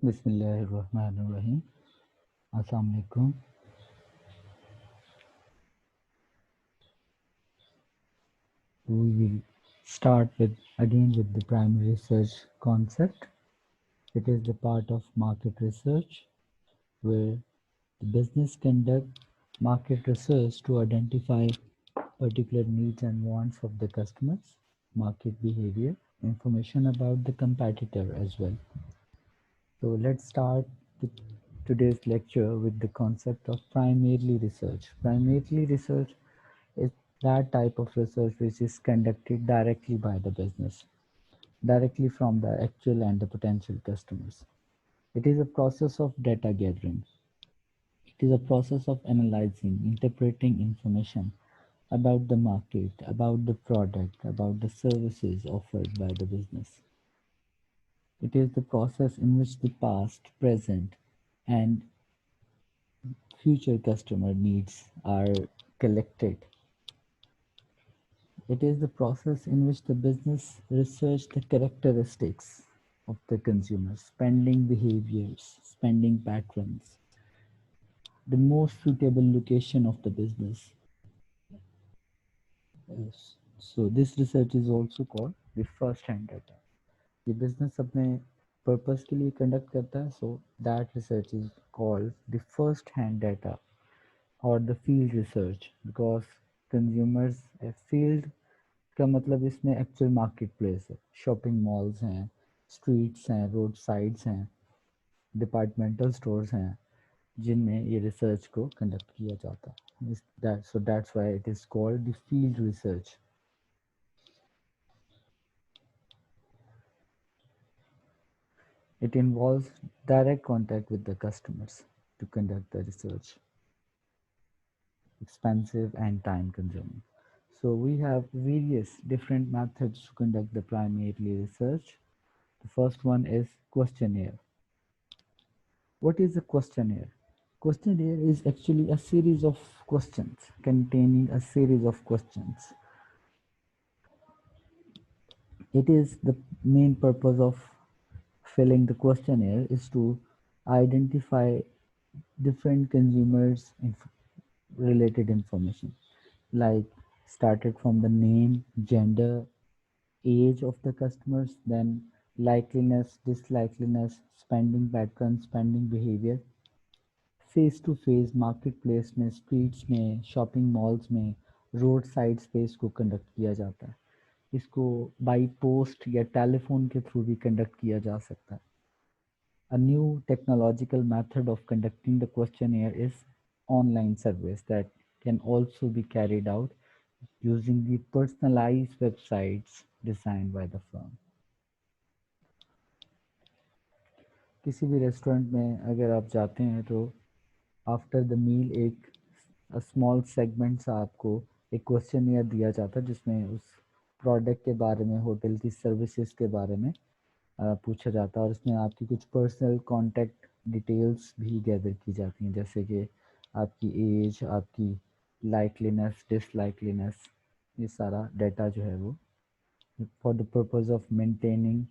Bismillahirrahmanirrahim. Assalamu alaikum. We will start with the primary research concept. It is the part of market research where the business conduct market research to identify particular needs and wants of the customers, market behavior, information about the competitor as well. So let's start with today's lecture with the concept of primarily research. Primarily research is that type of research which is conducted directly by the business, directly from the actual and the potential customers. It is a process of data gathering. It is a process of analyzing, interpreting information about the market, about the product, about the services offered by the business. It is the process in which the past, present, and future customer needs are collected. It is the process in which the business research the characteristics of the consumer, spending behaviors, spending patterns, the most suitable location of the business. So this research is also called the first hand data. ये business अपने purpose के लिए conduct करता है, so that research is called the first hand data or the field research because consumers field का मतलब इसमें actual market place है, शॉपिंग मॉल्स हैं, स्ट्रीट्स हैं, रोड साइड्स हैं, डिपार्टमेंटल स्टोर्स हैं, जिनमें ये रिसर्च को कंडक्ट किया जाता है. So that's why it is called the field research. It involves direct contact with the customers to conduct the research. Expensive and time consuming. So we have various different methods to conduct the primary research. The first one is questionnaire. What is a questionnaire? Questionnaire is actually a series of questions containing a series of questions. It is the main purpose of filling the questionnaire is to identify different consumers related information like started from the name, gender, age of the customers, then likeliness, dislikeliness, spending pattern, spending behavior, face to face market place में, streets में, shopping malls में, road side space को conduct किया जाता है. इसको by post या telephone के थ्रू भी कंडक्ट किया जा सकता है. A new technological method of conducting the questionnaire is online surveys that can also be carried out using the personalized websites designed by the firm. किसी भी रेस्टोरेंट में अगर आप जाते हैं तो आफ्टर द मील एक स्मॉल सेगमेंट सा आपको एक क्वेश्चनियर दिया जाता है जिसमें उस प्रोडक्ट के बारे में, होटल की सर्विसेज के बारे में पूछा जाता है और इसमें आपकी कुछ पर्सनल कॉन्टैक्ट डिटेल्स भी गैदर की जाती हैं जैसे कि आपकी एज, आपकी लाइकलीनेस, डिसलाइकलीनेस, ये सारा डाटा जो है वो for the purpose of maintaining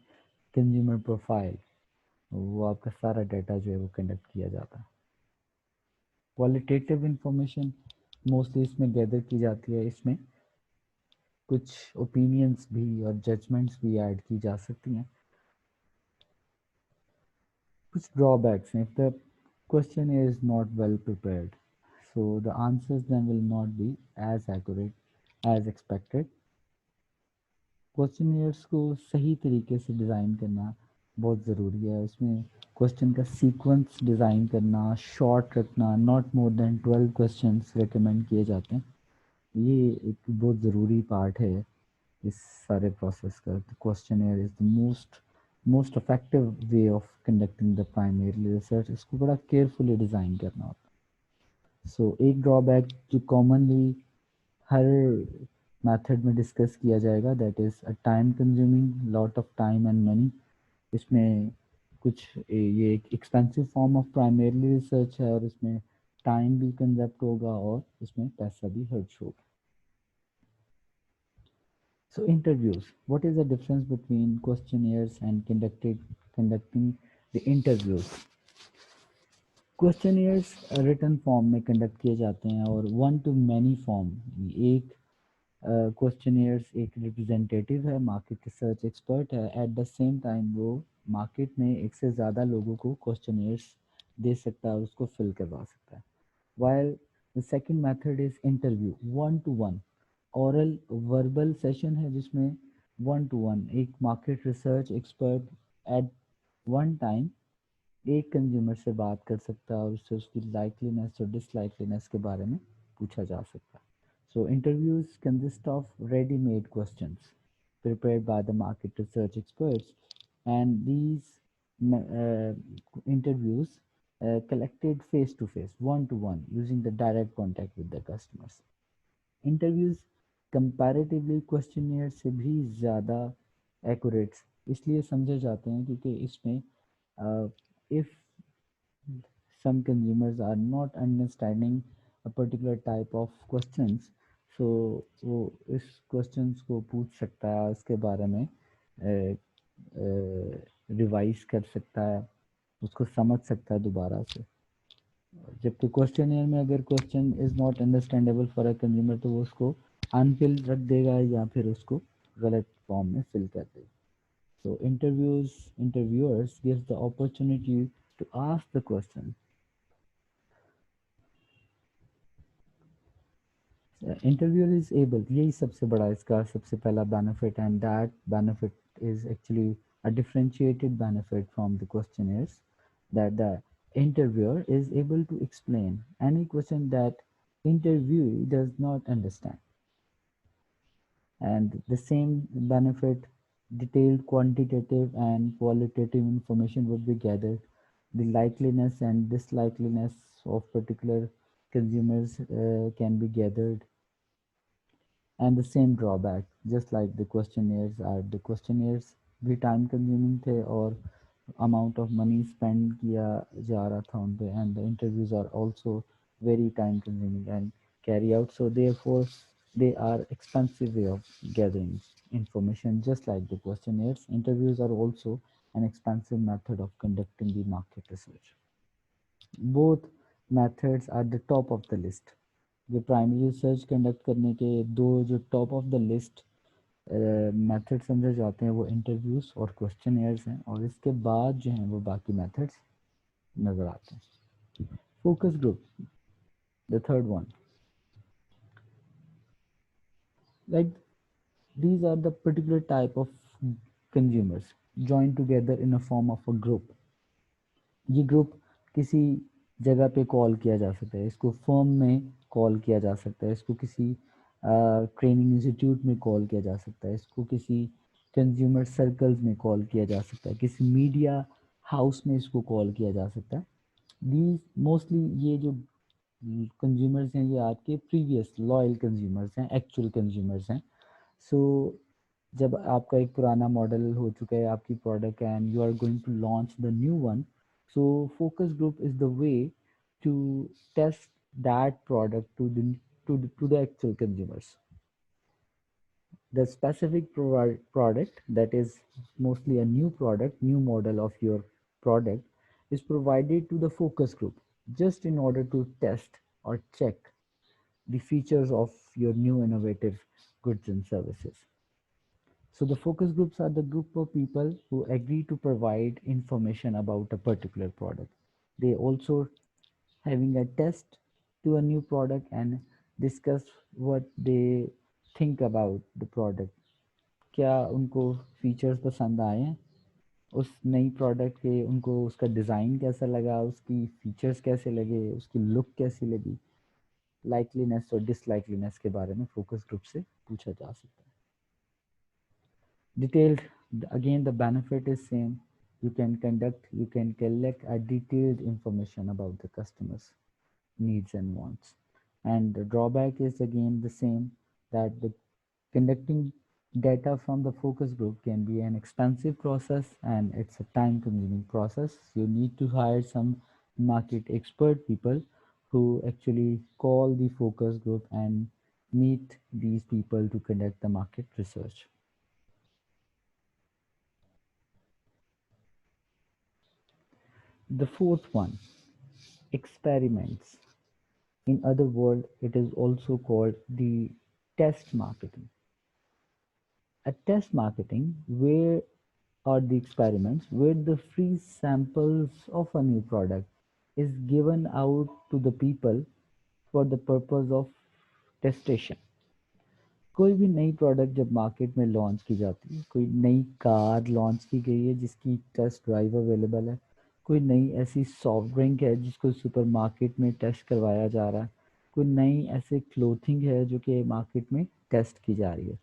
consumer profile, वो आपका सारा डाटा जो है वो कंडक्ट किया जाता है. क्वालिटेटिव इंफॉर्मेशन मोस्टली इसमें गैदर की जाती है. इसमें कुछ ओपिनियंस भी और जजमेंट्स भी ऐड की जा सकती हैं. कुछ ड्रॉबैक्स हैं. If the question is not well prepared, so the answers then will not be as accurate as expected. Questionnaires को सही तरीके से डिज़ाइन करना बहुत ज़रूरी है. उसमें क्वेश्चन का सीक्वेंस डिज़ाइन करना, शॉर्ट रखना, not more than 12 questions recommend किए जाते हैं. ये एक बहुत ज़रूरी पार्ट है इस सारे प्रोसेस का. The questionnaire is the most effective way of conducting the primary research. इसको बड़ा केयरफुली डिज़ाइन करना होता है. सो एक ड्रॉबैक जो कॉमनली हर मेथड में डिस्कस किया जाएगा, that is a time consuming, lot of time and money. इसमें कुछ ये एक expensive form of primary research है और इसमें टाइम भी कंजप्ट होगा और इसमें पैसा भी खर्च होगा. So interviews. What is the difference between questionnaires and conducting The interviews. Questionnaires written form में कंडक्ट किए जाते हैं और वन टू मैनी फॉर्म। एक क्वेश्चनियर्स एक रिप्रेजेंटेटिव है, मार्केट रिसर्च एक्सपर्ट है, एट द सेम टाइम वो मार्केट में एक से ज़्यादा लोगों को क्वेश्चनियर्स दे सकता है और उसको फिल करवा सकता है। while the second method is interview, one to one oral verbal session है जिसमें one to one एक market research expert at one time एक कंज्यूमर से बात कर सकता है और उससे उसकी लाइकलीनेस और डिसलाइकलीनेस के बारे में पूछा जा सकता है। So interviews consist of ready-made questions prepared by the market research experts, and these interviews collected face to face, one to one, using the direct contact with the customers. Interviews comparatively questionnaire से भी ज़्यादा accurate इसलिए समझे जाते हैं क्योंकि इसमें if some consumers are not understanding a particular type of questions, so वो इस questions को पूछ सकता है, उसके बारे में रिवाइज कर सकता है, उसको समझ सकता है दोबारा से। जबकि क्वेश्चनियर में अगर question is not understandable for a consumer तो वो उसको अनफिल रख देगा या फिर उसको गलत फॉर्म में फिल कर देगा। So interviewers gives the opportunity to ask the question. Interviewer is able, यही सबसे बड़ा इसका सबसे पहला benefit, and that benefit is actually a differentiated benefit from the questionnaires, that the interviewer is able to explain any question that interviewee does not understand. And the same benefit, detailed quantitative and qualitative information would be gathered. The likeliness and dislikeliness of particular consumers can be gathered. And the same drawback, just like the questionnaires are, the questionnaires भी time consuming थे और amount of money spent किया जा रहा था उन पे, and the interviews are also very time consuming and carry out, so therefore they are expensive way of gathering information. Just like the questionnaires, interviews are also an expensive method of conducting the market research. Both methods are the top of the list. जो primary research conduct करने के दो जो top of the list method समझे जाते हैं वो interviews और क्वेश्चनियर्स हैं, और इसके बाद जो हैं वो बाकी मेथड्स नज़र आते हैं। Focus group, the third one, like these are the particular type of consumers joined together in a form of a group. ये ग्रुप किसी जगह पे कॉल किया जा सकता है, इसको फर्म में कॉल किया जा सकता है, इसको किसी ट्रेनिंग इंस्टीट्यूट में कॉल किया जा सकता है, इसको किसी कंज्यूमर सर्कल्स में कॉल किया जा सकता है, किसी मीडिया हाउस में इसको कॉल किया जा सकता है। दीज मोस्टली ये जो कंज्यूमर्स हैं ये आपके प्रीवियस लॉयल कंज्यूमर्स हैं, एक्चुअल कंज्यूमर्स हैं। सो जब आपका एक पुराना मॉडल हो चुका है आपकी product and you are going to launch the new one, so focus group is the way to test that product to the actual consumers. The specific product, that is mostly a new product, new model of your product, is provided to the focus group just in order to test or check the features of your new innovative goods and services. So the focus groups are the group of people who agree to provide information about a particular product. They also having a test to a new product and discuss what they think about the product. क्या उनको features पसंद आए हैं उस नई product के, उनको उसका डिज़ाइन कैसा लगा, उसकी फीचर्स कैसे लगे, उसकी लुक कैसी लगी, लाइकलीनेस और डिसलाइकलीनेस के बारे में फोकस ग्रुप से पूछा जा सकता है। Detailed, again the benefit is same. You can collect a detailed information about the customers needs and wants. And the drawback is again the same, that the conducting data from the focus group can be an expensive process and it's a time consuming process. You need to hire some market expert people who actually call the focus group and meet these people to conduct the market research. The fourth one, experiments. In other words, it is also called the test marketing. A test marketing where are the experiments where the free samples of a new product is given out to the people for the purpose of testation. कोई भी नई product जब market में launch की जाती है, कोई नई कार लॉन्च की गई है जिसकी टेस्ट ड्राइव अवेलेबल है, कोई नई ऐसी सॉफ्ट ड्रिंक है जिसको सुपरमार्केट में टेस्ट करवाया जा रहा है, कोई नई ऐसे क्लोथिंग है जो कि मार्केट में टेस्ट की जा रही है.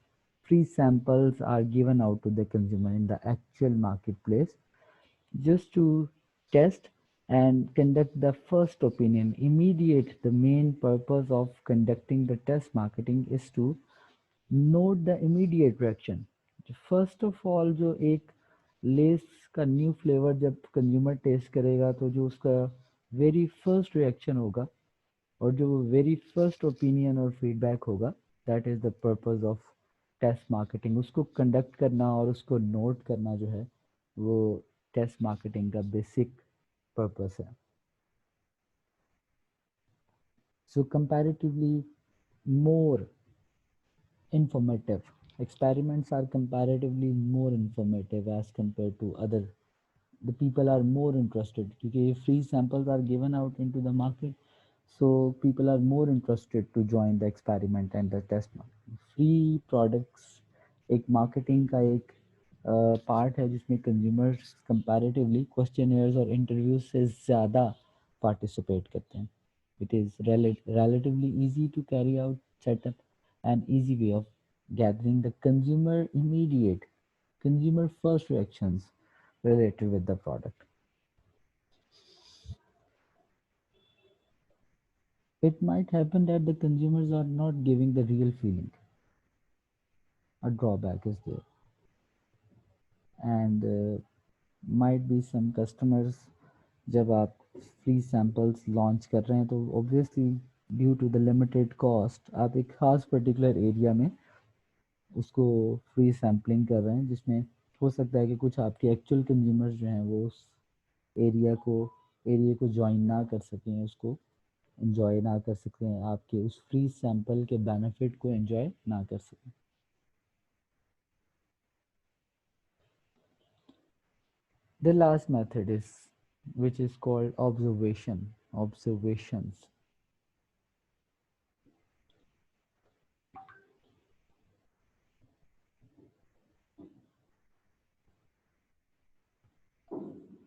Free samples are given out to the consumer in the actual marketplace just to test and conduct the first opinion. Immediate, the main purpose of conducting the test marketing is to note the immediate reaction. First of all जो एक less का new flavour जब consumer test करेगा तो जो उसका very first reaction होगा और जो वेरी फर्स्ट ओपिनियन और फीडबैक होगा, that is the purpose of test marketing. उसको कंडक्ट करना और उसको नोट करना जो है वो टेस्ट मार्केटिंग का बेसिक पर्पस है. So comparatively more informative. Experiments are comparatively more informative as compared to other. The people are more interested because free samples are given out into the market, so people are more interested to join the experiment and the test market. Free products एक marketing का एक part है जिसमें consumers comparatively questionnaires और interviews से ज़्यादा participate करते हैं. It is relatively easy to carry out setup and easy way of gathering the consumer first reactions related with the product. It might happen that the consumers are not giving the real feeling. A drawback is there, and might be some customers जब आप free samples launch कर रहे हैं तो obviously due to the limited cost आप एक खास particular area में उसको फ्री सैम्पलिंग कर रहे हैं जिसमें हो सकता है कि कुछ आपके एक्चुअल कंज्यूमर्स जो हैं वो उस एरिया को ज्वाइन ना कर सकें, उसको एंजॉय ना कर सकें, आपके उस फ्री सैंपल के बेनिफिट को एंजॉय ना कर सकें. The last method is which is called observations.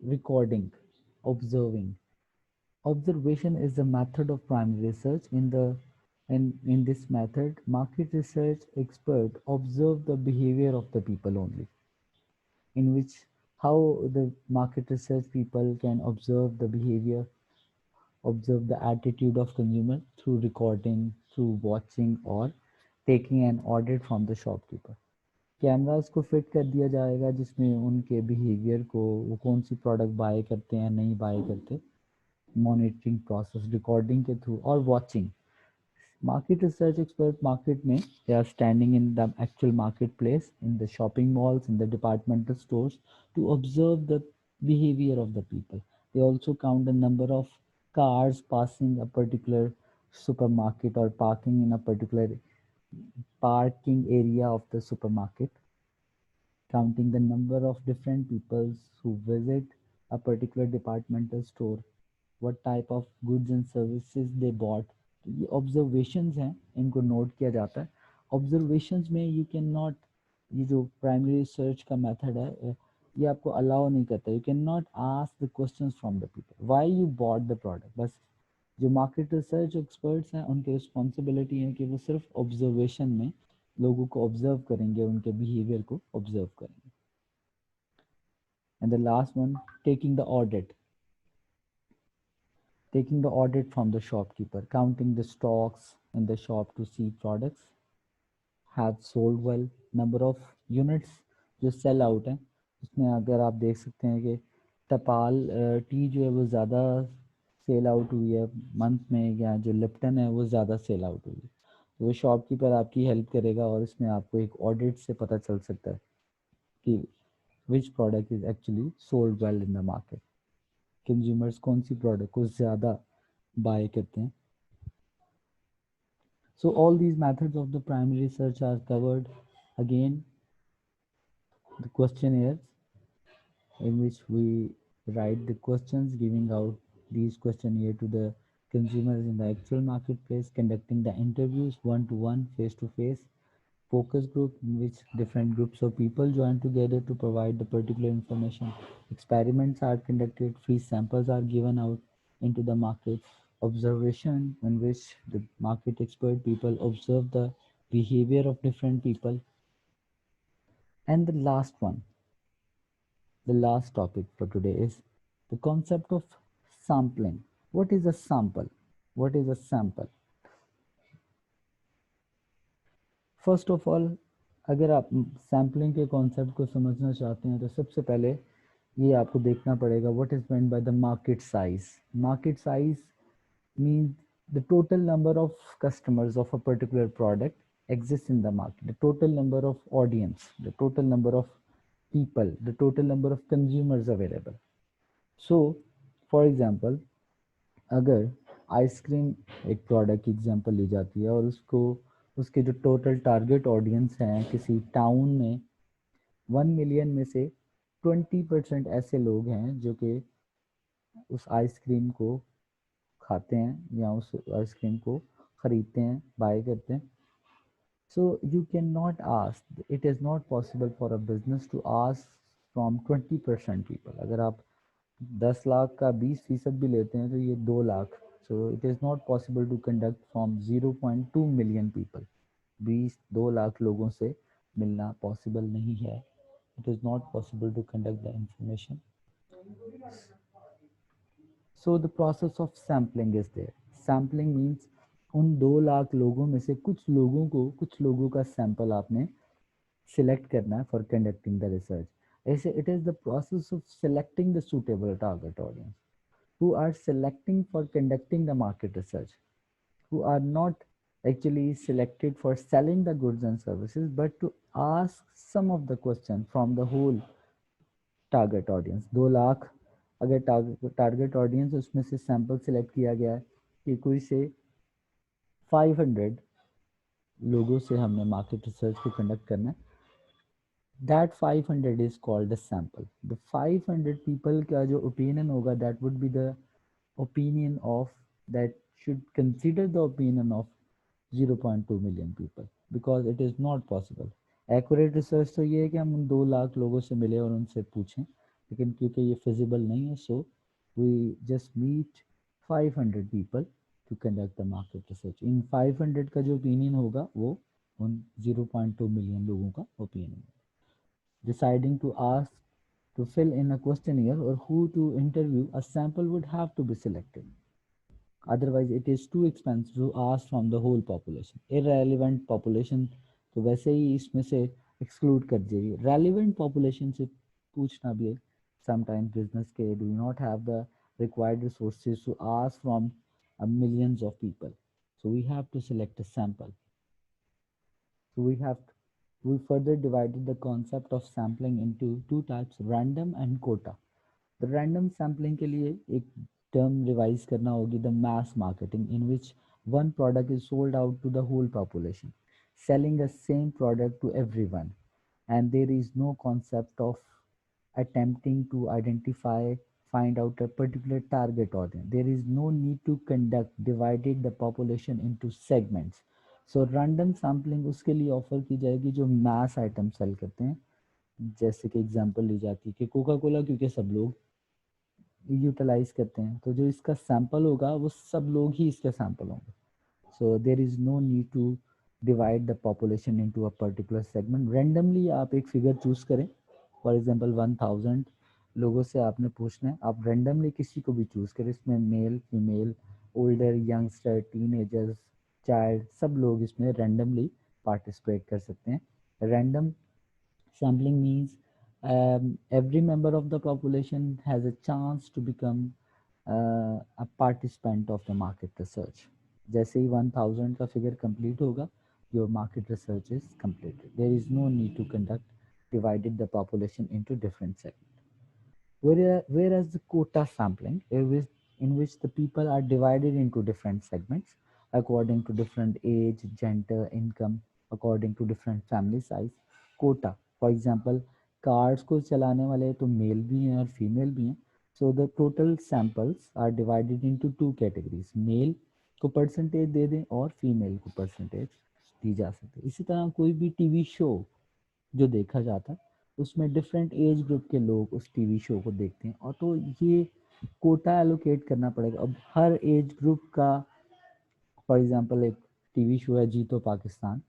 Recording, observing. Observation is the method of primary research. In this method, market research expert observe the behavior of the people only. In which how the market research people can observe the behavior, observe the attitude of consumer through recording, through watching or taking an audit from the shopkeeper. Cameras को fit कर दिया जाएगा जिसमें उनके behaviour को, वो कौन सी product bye करते हैं नहीं बाय करते, मॉनिटरिंग प्रोसेस रिकॉर्डिंग के थ्रू और watching. Market research expert market में they are standing in the actual marketplace, in the shopping malls, in the departmental stores to observe the behavior of the people. They also count the number of cars passing a particular supermarket or parking in a particular parking area of the supermarket, counting the number of different peoples who visit a particular departmental store, what type of goods and services they bought. ये observations हैं, इनको note किया जाता है. Observations में you can not, ये जो primary research का मेथड है ये आपको अलाउ नहीं करता. You can not ask the questions from the people why you bought the product. बस जो मार्केट रिसर्च एक्सपर्ट्स हैं उनकी रिस्पॉन्सिबिलिटी है कि वो सिर्फ ऑब्जर्वेशन में लोगों को ऑब्जर्व करेंगे, उनके बिहेवियर को ऑब्जर्व करेंगे. And the last one, taking the audit. Taking the audit from the shopkeeper, counting the stocks in the shop to see products have sold well, number of units जो sell out हैं. उसमें अगर आप देख सकते हैं कि टपाल टी जो है वो ज़्यादा सेल आउट हुई है मंथ में, या जो लिप्टन है वो ज़्यादा सेल आउट हुई है, तो वो शॉपकीपर आपकी हेल्प करेगा और इसमें आपको एक ऑडिट से पता चल सकता है कि which product is actually sold well in the market. Consumers कौन सी प्रोडक्ट को ज़्यादा बाय करते हैं. So all these methods of the primary research are covered again the questionnaires in which we write the questions, giving out these questionnaire to the consumers in the actual marketplace, conducting the interviews one to one, face to face, focus group in which different groups of people join together to provide the particular information. Experiments are conducted, free samples are given out into the market, observation in which the market expert people observe the behavior of different people. And the last one, the last topic for today is the concept of sampling. What is a sample? What is a sample? First of all अगर आप sampling के concept को समझना चाहते हैं तो सबसे पहले ये आपको देखना पड़ेगा what is meant by the market size. Market size means the total number of customers of a particular product exists in the market, the total number of audience, the total number of people, the total number of consumers available. So for example, अगर ice cream एक product की example ली जाती है और उसको उसके जो total target audience हैं किसी टाउन में 1 मिलियन में से 20% ऐसे लोग हैं जो कि उस आइसक्रीम को खाते हैं या उस आइसक्रीम को ख़रीदते हैं, बाय करते हैं. So you cannot ask, it is not possible for a business to ask from 20% people. अगर आप 10 लाख का 20% भी लेते हैं तो ये 2 lakh. So it is not possible to conduct from 0.2 million people. 2 lakh लोगों से मिलना पॉसिबल नहीं है. It is not possible to conduct the information. So the process of sampling is there. Sampling means उन 2 लाख लोगों में से कुछ लोगों का सैंपल आपने सिलेक्ट करना है फॉर कंडक्टिंग द रिसर्च. ऐसे it is the process of selecting the suitable target audience who are selecting for conducting the market research, who are not actually selected for selling the goods and services but to ask some of the questions from the whole target audience. 2 lakh अगर target audience उसमें से sample select किया गया है कि कोई से 500 लोगों से हमने मार्केट रिसर्च को कंडक्ट करना है. That 500 is called a sample. The 500 people का जो ओपिनियन होगा that would be the opinion of that should consider the opinion of 0.2 million people because it is not possible. Accurate research तो ये है कि हम उन 2 लाख लोगों से मिले और उनसे पूछें, लेकिन क्योंकि ये फिजिबल नहीं है so we just meet 500 people to conduct the market research. इन 500 का जो ओपिनियन होगा वो उन 0.2 मिलियन लोगों का ओपिनियन है. Deciding to ask to fill in a questionnaire or who to interview, a sample would have to be selected. Otherwise it is too expensive to ask from the whole population. Irrelevant population तो वैसे ही इसमें से exclude कर दीजिए. Relevant population से पूछना भी है. Sometimes business के do not have the required resources to ask from millions of people. So we have to select a sample. So we further divided the concept of sampling into two types, random and quota. The random sampling के लिए एक term revise करना होगी, the mass marketing, in which one product is sold out to the whole population, selling the same product to everyone, and there is no concept of attempting to identify, find out a particular target audience. There is no need to conduct divided the population into segments. So random sampling उसके लिए offer की जाएगी जो mass item cell करते हैं. जैसे कि example ली जाती है कि कोका कोला क्योंकि सब लोग यूटिलाइज करते हैं तो जो इसका सैंपल होगा वो सब लोग ही इसके सैंपल होंगे. So there is no need to divide the population into a particular segment. Randomly आप एक फिगर चूज करें. फॉर एग्जांपल 1000 लोगों से आपने पूछना है. आप रैंडमली किसी को भी चूज करें. इसमें male female older youngster teenagers child सब लोग इसमें रैंडमली पार्टिसिपेट कर सकते हैं. Random sampling means every member of the population has a chance to become a participant of the market research. जैसे ही 1000 का फिगर कंप्लीट होगा your market research is completed. There is no need to conduct divided the population into different segments. Whereas the quota sampling, in which the people are divided into different segments according to different age, gender, income, according to different family size. Quota, for example, cars को चलाने वाले तो mail भी हैं और female भी हैं. So the total samples are divided into two categories. Male को परसेंटेज दे दें और फीमेल को परसेंटेज दी जा सकती है. इसी तरह कोई भी टीवी शो जो देखा जाता है उसमें डिफरेंट एज ग्रुप के लोग उस टीवी शो को देखते हैं, और तो ये कोटा एलोकेट करना पड़ेगा. अब हर एज ग्रुप का, फॉर एग्जांपल एक टीवी शो है जीतो पाकिस्तान,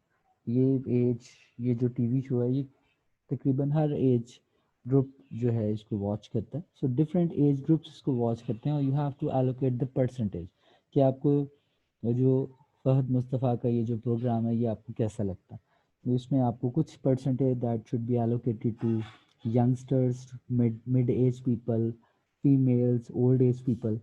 ये एज ये जो टीवी शो है ये तकरीबन हर एज ग्रुप जो है इसको वॉच करता है. सो डिफरेंट एज ग्रुप्स इसको वॉच करते हैं, और you have to allocate the percentage कि आपको जो फहद मुस्तफ़ा का ये जो प्रोग्राम है ये आपको कैसा लगता है. तो इसमें आपको कुछ percentage that should be allocated to youngsters, mid age people, females, old age people.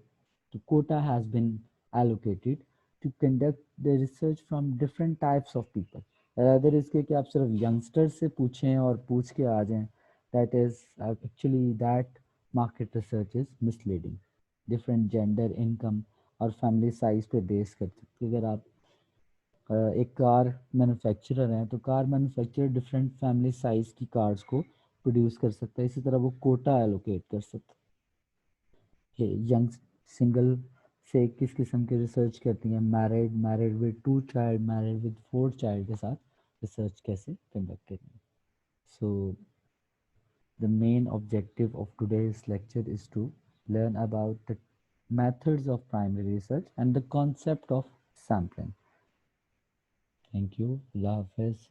The quota has been allocated to conduct the research from different types of people. अगर इसके कि आप सिर्फ यंगस्टर से पूछें और पूछ के आ जाएं, that is actually that market research is misleading. Different gender, income और फैमिली साइज पे बेस करते हैं. अगर आप एक कार मैन्युफैक्चरर हैं तो car manufacturer different family size की कार्स को प्रोड्यूस कर सकता है. इसी तरह वो कोटा एलोकेट कर सकता है. यंग सिंगल से किस किस्म की रिसर्च करती हैं, married, married with 2 child, married with 4 child के साथ रिसर्च कैसे कंडक्ट करनी है. सो the main objective of today's lecture is to learn about the methods of primary research and the concept of sampling. Thank you. Allah Hafiz.